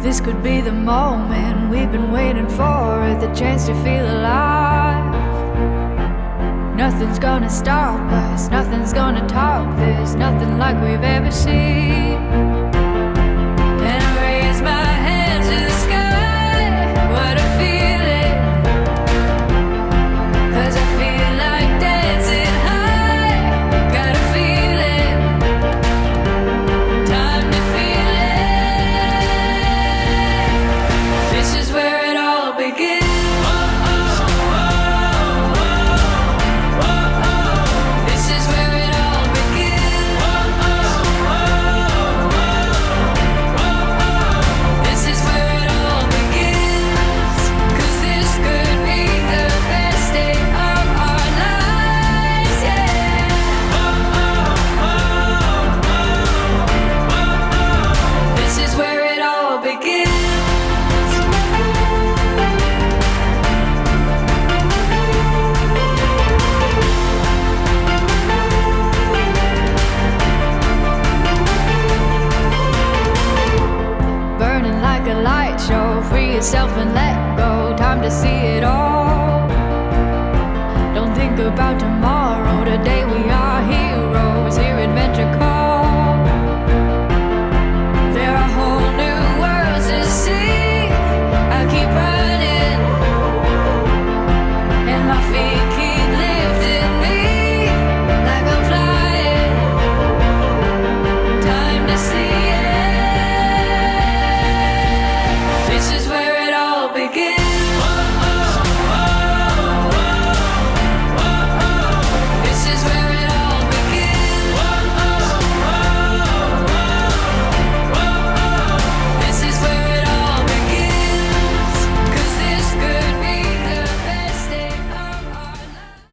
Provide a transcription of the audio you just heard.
This could be the moment we've been waiting for, the chance to feel alive. Nothing's gonna stop us, nothing's gonna top this, nothing like we've ever seen. And I raise my hands to the sky, what a feeling, 'cause I feel like dancing high, got a feeling, time to feel it. This is where it all begins. Yourself and let